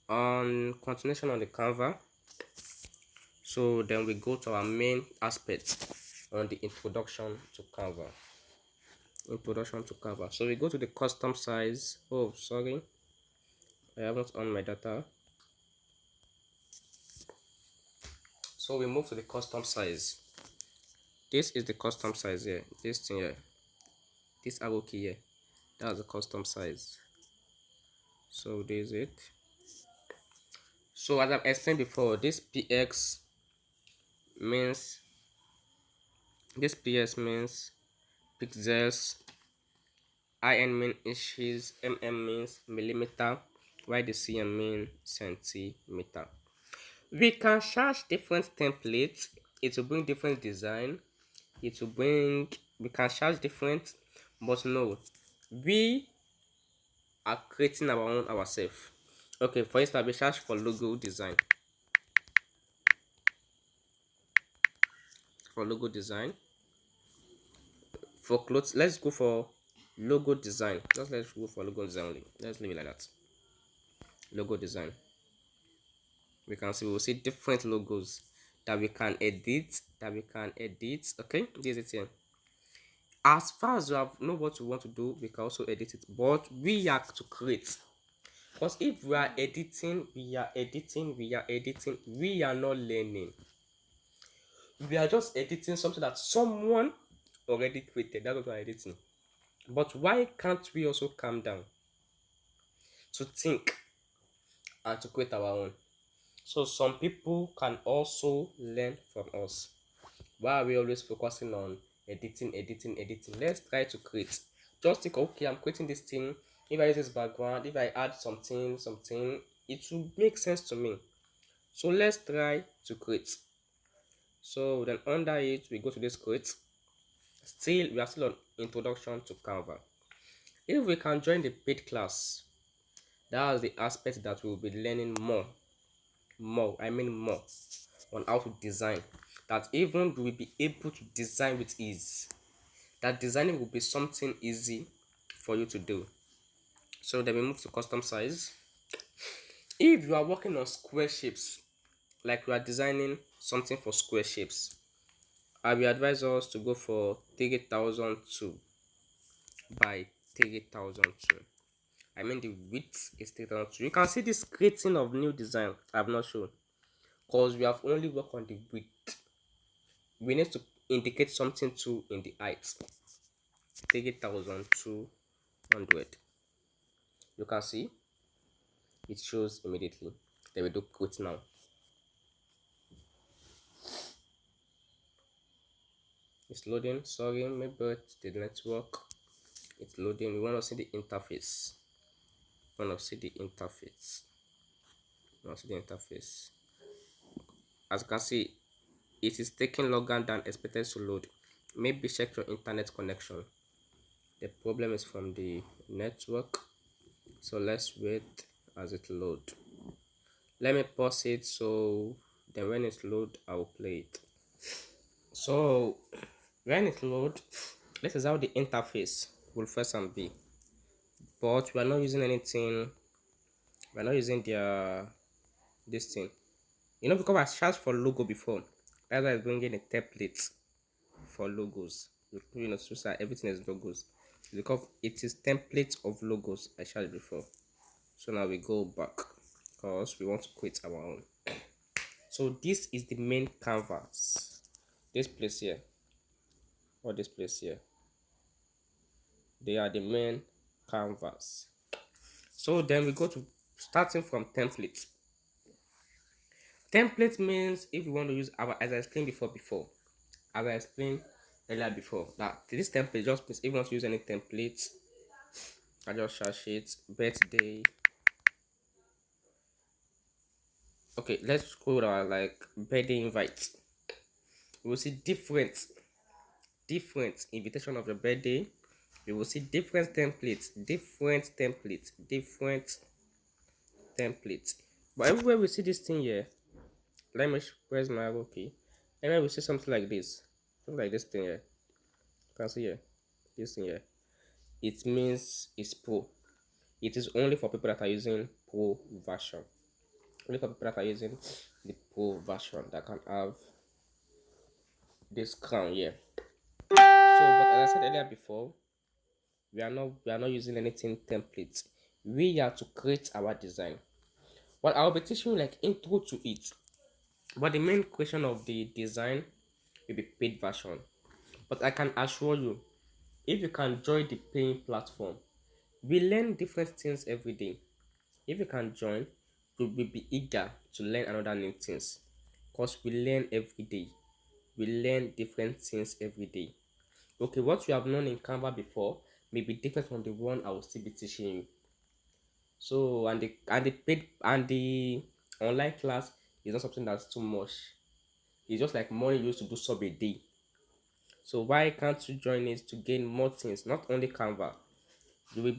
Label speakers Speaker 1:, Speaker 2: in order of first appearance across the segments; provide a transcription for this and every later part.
Speaker 1: On continuation on the Canva, so then we go to our main aspect on the introduction to Canva. So we go to the custom size. Oh, sorry, I haven't on my data. So we move to the custom size. This is the custom size here. This thing here, this arrow key here, that's the custom size. So this is it. So as I've explained before, means PS means pixels, IN means inches, means millimeter, while the cm means centimeter. We can charge different templates. It will bring different design. We can charge different, but no, we are creating our own ourselves. Okay, for instance, we charge for logo design. For clothes, let's go for logo design. Let's go for logo design only. Let's leave it like that. Logo design. We will see different logos that we can edit. Okay, this is it here. As far as know what we want to do, we can also edit it, but we have to create. Because if we are editing, we are not learning. We are just editing something that someone already created. That's what we are editing. But why can't we also calm down to think and to create our own? So some people can also learn from us. Why are we always focusing on editing? Let's try to create. Just think, okay, I'm creating this thing. If I use this background, if I add something, it will make sense to me. So let's try to create. So then under it, we go to this create. We are still on introduction to Canva. If we can join the paid class, that's the aspect that we'll be learning more on how to design. That even we will be able to design with ease. That designing will be something easy for you to do. So then we move to custom size. If you are working on square shapes, like we are designing something for square shapes, I will advise us to go for 3002 by 3002. I mean the width is 3002. You can see this creating of new design I've not shown, because we have only worked on the width. We need to indicate something too in the height. 3200. You can see it shows immediately. Then we do quit now. It's loading. Sorry, maybe the network. It's loading. We want to see the interface. As you can see, it is taking longer than expected to load. Maybe check your internet connection. The problem is from the network. So let's wait as it load. Let me pause it, so then when it's load, I will play it. So when it load, this is how the interface will first and be. But we are not using anything. We are not using this thing. Because I searched for logo before. That's why I'm bringing a template for logos. So that everything is logos. Because it is template of logos I shared before. So now we go back because we want to create our own. So this is the main canvas. This place here or this place here, they are the main canvas. So then we go to starting from template. Template means if you want to use as I explained before, as I explained earlier before, that this template just means if you want to use any template, I just search it, birthday. Okay, let's go to our like birthday invite. We will see different invitation of your birthday. We will see different templates. But everywhere we see this thing here, let me press my arrow key. Anywhere we see something like this, thing here. You can see here, this thing here. It means it's pro. It is only for people that are using pro version. only for people that are using the pro version that can have this crown here. So, but as I said earlier before, we are not using anything template. We are to create our design. But I'll be teaching you like intro to it. But the main question of the design will be paid version. But I can assure you, if you can join the paying platform, we learn different things every day. If you can join, you will be eager to learn another new things. Because we learn every day. We learn different things every day. Okay, what you have known in Canva before may be different from the one I will still be teaching you. So and the online class is not something that's too much. It's just like money you used to do sub a day. So why can't you join it to gain more things? Not only Canva.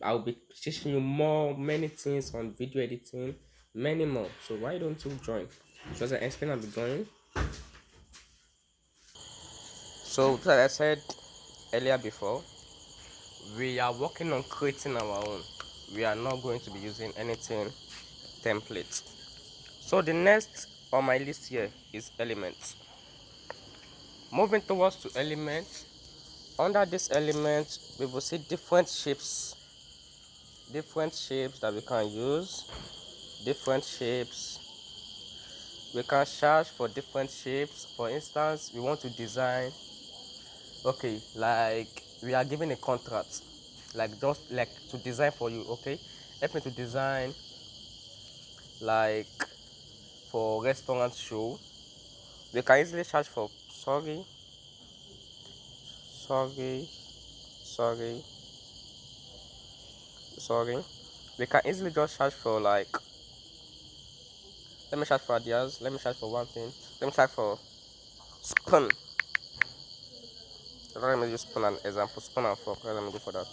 Speaker 1: I'll be teaching you many things on video editing, many more. So why don't you join? So as I explained at the beginning. So as I said earlier before, we are working on creating our own. We are not going to be using anything template. So the next on my list here is elements. Moving towards to elements, under this element we will see different shapes that we can use, different shapes. We can charge for different shapes. For instance, we want to design, okay, like we are given a contract, like just like to design for you, okay, help me to design like for restaurant show. We can easily charge for sorry sorry sorry we can easily just charge for like, let me charge for ideas, let me charge for one thing, let me charge for spoon. Let me use spoon and example, spoon and fork. Let me go for that.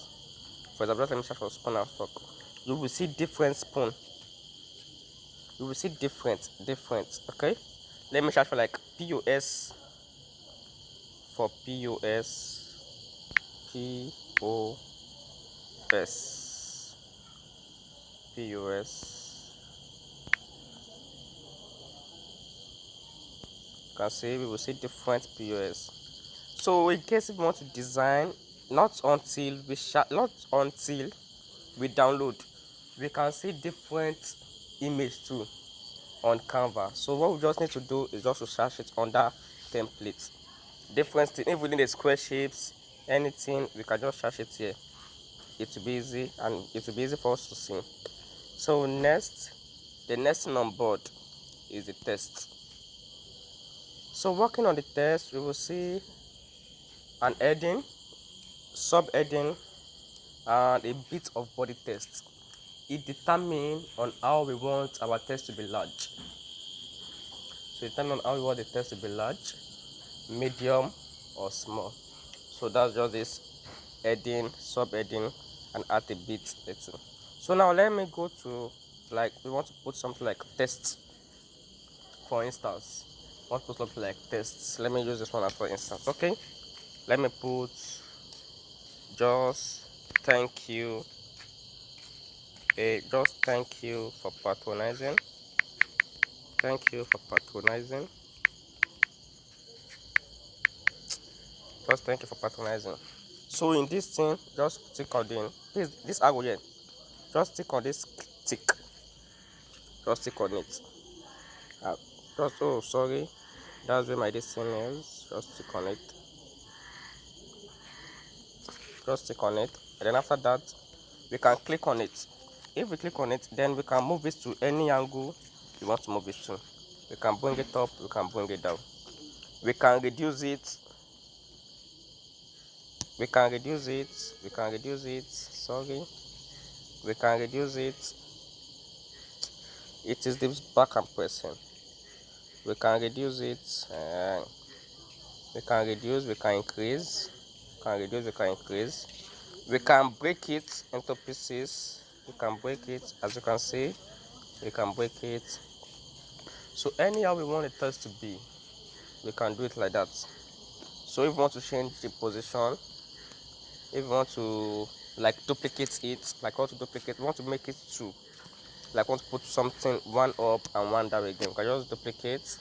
Speaker 1: For example, let me charge for spoon and fork. You will see different spoon, you will see different, okay. Let me charge for like pos, for pos pos. You can see we will see different pos. So in case if you want to design, not until we download, we can see different image too on Canva. So what we just need to do is just to search it under template. Different thing, if we need the square shapes, anything, we can just search it here. It will be easy, and it will be easy for us to see. So the next thing on board is the text. So working on the text, we will see an heading, sub-heading, and a bit of body text. It determines on how we want our text to be large. So it determines on how we want the text to be large, medium, or small. So that's just this heading, sub-heading, and add a bit little. So now let me go to, like, we want to put something like text. For instance, I want to put something like tests. Let me use this one as for instance. Okay, let me put just thank you, just thank you for patronizing, thank you for patronizing, just thank you for patronizing. So in this thing, just tick on this arrow here, just tick on this tick, just tick on it. Just, oh sorry, that's where my destiny is. Just tick on it, just tick on it, and then after that we can click on it. If we click on it, then we can move it to any angle we want to move it to. We can bring it up, we can bring it down, we can reduce it, we can reduce it, we can reduce it, sorry, we can reduce it. It is this back and pressing. We can reduce it, we can reduce, we can increase, we can reduce, we can increase. We can break it into pieces, we can break it, as you can see, we can break it. So anyhow we want the text to be, we can do it like that. So if you want to change the position, if you want to like duplicate it, like how to duplicate, we want to make it 2, like want to put something one up and one down again, we can just duplicate.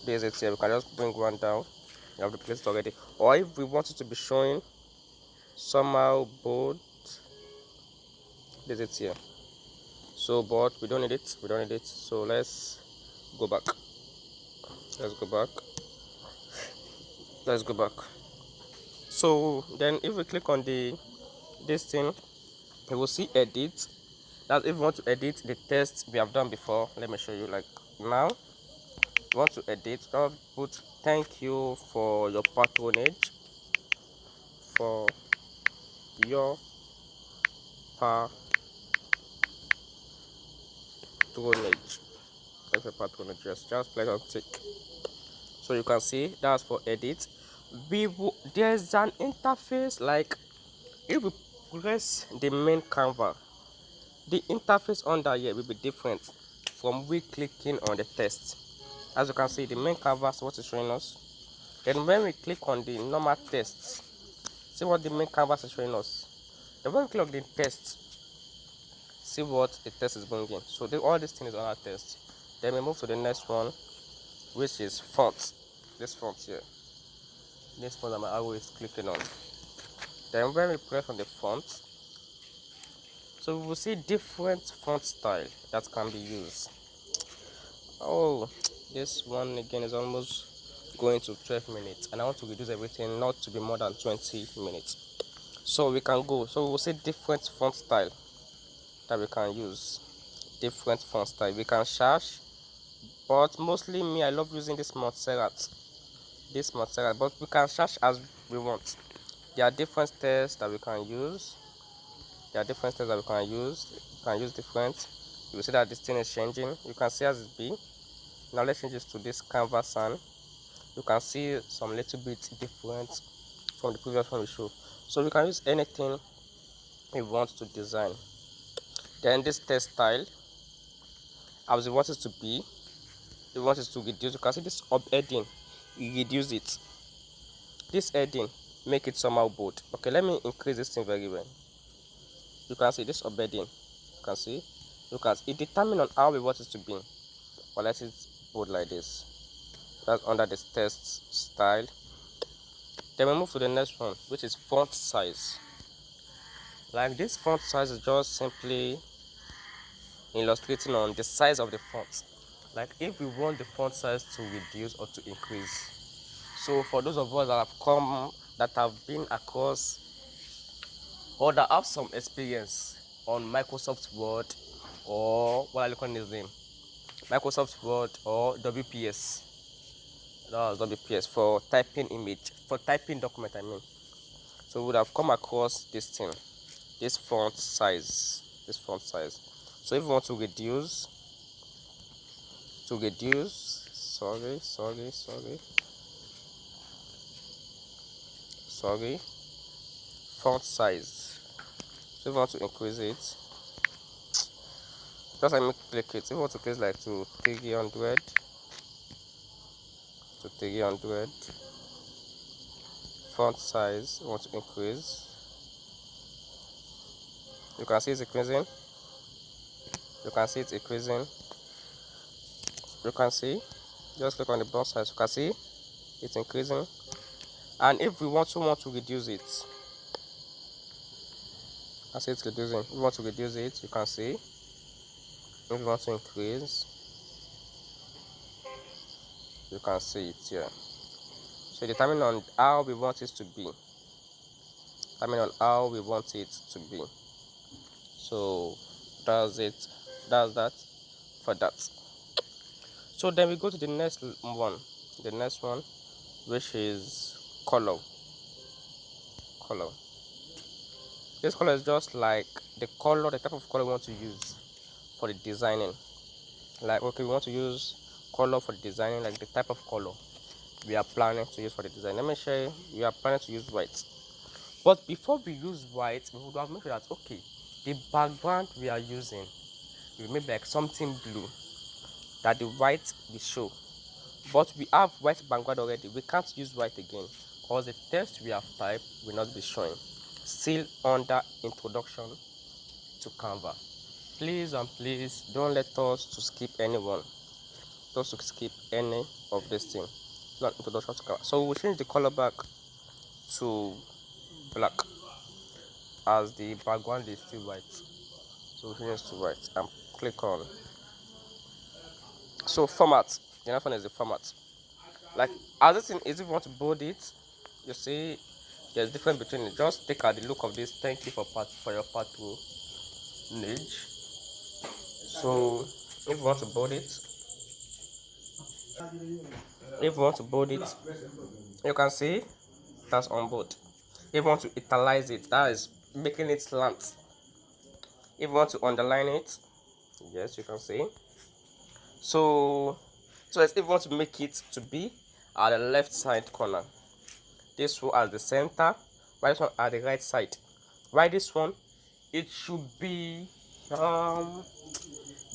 Speaker 1: There's it here, we can just bring one down. You have duplicated already. Or if we want it to be showing somehow bold, there's it here. So but we don't need it, so let's go back. let's go back let's go back. So then if we click on this thing, you will see edit. That's if you want to edit the text we have done before. Let me show you. Like now, you want to edit, just put thank you for your patronage, for your patronage. That's a patronage. Just play on tick. So you can see that's for edit. There's an interface. Like if we press the main canvas, the interface under here will be different from we clicking on the text. As you can see, the main canvas, what is showing us. Then when we click on the normal text, see what the main canvas is showing us. Then when we click on the text, see what the text is bringing. So all these things is on our text. Then we move to the next one, which is font. This font here. This font that my arrow is clicking on. Then when we press on the font, so we will see different font style that can be used. Oh, this one again is almost going to 12 minutes, and I want to reduce everything not to be more than 20 minutes. So we can go. So we will see different font style that we can use. Different font style. We can charge, but mostly me, I love using this Montserrat. But we can charge as we want. There are different styles that we can use. You can use different. You will see that this thing is changing. You can see as it be. Now let's change this to this canvas, and you can see some little bit different from the previous one we showed. So we can use anything we want to design. Then this text style, as we want it to be, we want it to reduce. You can see this up heading, you reduce it. This heading, make it somehow bold. Okay, let me increase this thing very well. You can see this up heading. You can see, it determines on how we want it to be. But let it bold like this. That's under this text style. Then we move to the next one, which is font size. Like this font size is just simply illustrating on the size of the font. Like if we want the font size to reduce or to increase. So for those of us that have been across or that have some experience on Microsoft Word, or what I look on his name, Microsoft Word or WPS. That's WPS for typing document, I mean. So we would have come across this thing, this font size. So if you want to reduce, font size. So if you want to increase it, just let me click it. If you want to increase like to 300, font size, you want to increase. You can see it's increasing. You can see, just click on the box size. You can see it's increasing. And if we want to reduce it, I see it's reducing. If you want to reduce it, you can see. If you want to increase, you can see it here. So determine on how we want it to be. So that's it. That's that for that. So then we go to the next one. Which is color. This color is just like the type of color we want to use for the designing. Like, okay, we want to use color for the designing, like the type of color we are planning to use for the design. Let me show you. We are planning to use white. But before we use white, we would have made sure that, okay, the background we are using, we make like something blue, that the white will show. But we have white background already. We can't use white again because the text we have typed will not be showing. Still under introduction to Canva. Please and please don't let us to skip anyone. Don't to skip any of this thing. Not introduction to Canva. So we'll change the color back to black as the background is still white. So we'll change to white and click on. So format. The next one is the format. Like as this thing is, if you want to bold it, you see there's difference between it. Just take out the look of this. Thank you for your patronage. So if you want to bold it, you can see that's on board. If you want to italize it, that is making it slant. If you want to underline it, yes, you can see. So if you want to make it to be at the left side corner, this one at the center, right one at the right side. Right, this one, it should be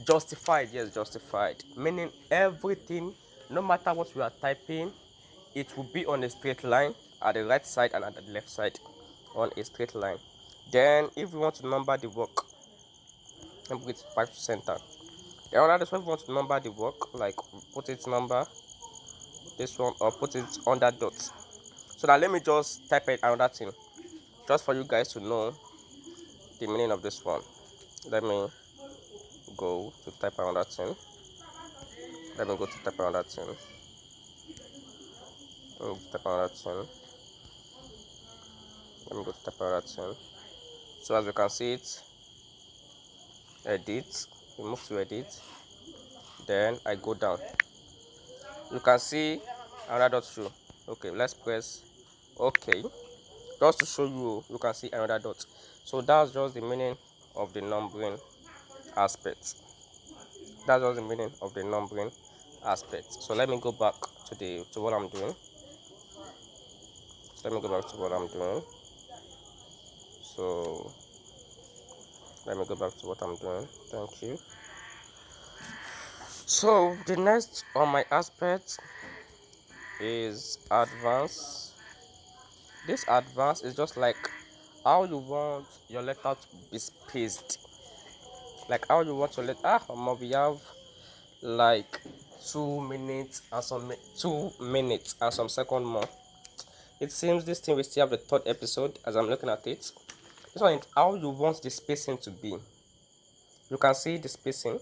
Speaker 1: justified. Yes, justified, meaning everything, no matter what we are typing, it will be on a straight line at the right side and at the left side on a straight line. Then if we want to number the work and put it back to center, then another one, if we want to number the work, like put it number this one or put it under dots. So now let me just type it another thing just for you guys to know the meaning of this one. Let me go to type another thing. Let me go to type another thing. Let me type another thing. Let me go to type another thing. So as you can see it, edit, we move to edit, then I go down. You can see another dot show. Okay, let's press OK. Just to show you, you can see another dot. So that's just the meaning of the numbering aspect. That's just the meaning of the numbering aspect. So let me go back to what I'm doing. So let me go back to what I'm doing. So let me go back to what I'm doing. Thank you. So the next on my aspect is advance. This advance is just like how you want your letter to be spaced, like how you want your letter. We have like 2 minutes and some second more. It seems this thing will still have the third episode as I'm looking at it. This one is how you want the spacing to be. You can see the spacing.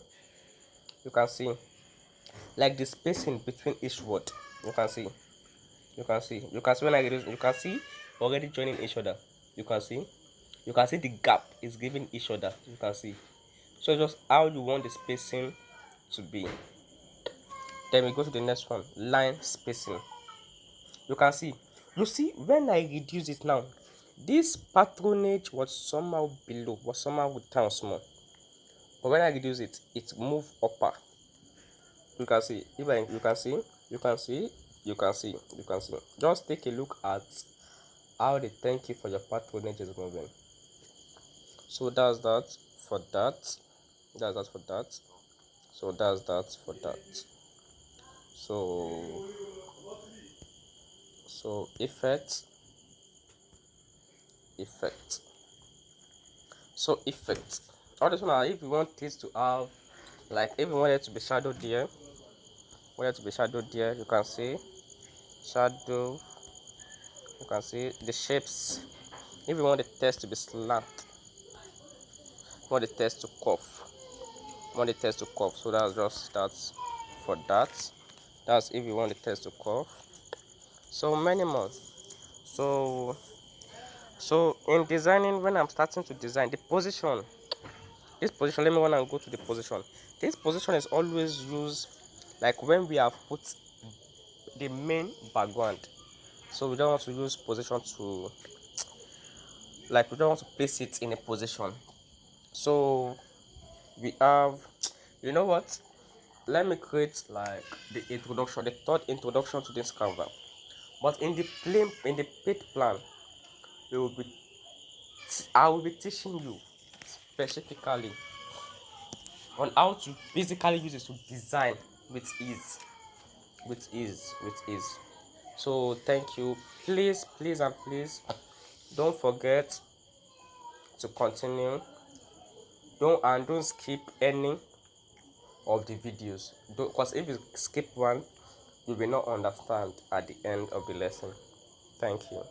Speaker 1: You can see like the spacing between each word. You can see when I reduce, you can see already joining each other. You can see the gap is giving each other. You can see. So just how you want the spacing to be. Then we go to the next one, line spacing. You can see, when I reduce it now, this patronage was somehow below, was somehow down small, but when I reduce it, it move upper. You can see, you can see. Just take a look at how the thank you for your patronage is moving. So that's that for that. So that's that for that. So effect. So effect. All this one, if you want this to have, like if you want it to be shadowed there, you can see shadow. You can see the shapes. If you want the text to be slant, you want the text to curve, so that's just that for that. That's if you want the text to curve. So many more. So in designing, when I'm starting to design the position, this position, let me want to go to the position. This position is always used like when we have put the main background. So we don't want to use position to, like we don't want to place it in a position. So we have, you know what, let me create like the third introduction to this Canva. But in the paid plan, I will be teaching you specifically on how to basically use it to design with ease. So thank you. Please and please don't forget to continue Don't skip any of the videos, because if you skip one, you will not understand at the end of the lesson. Thank you.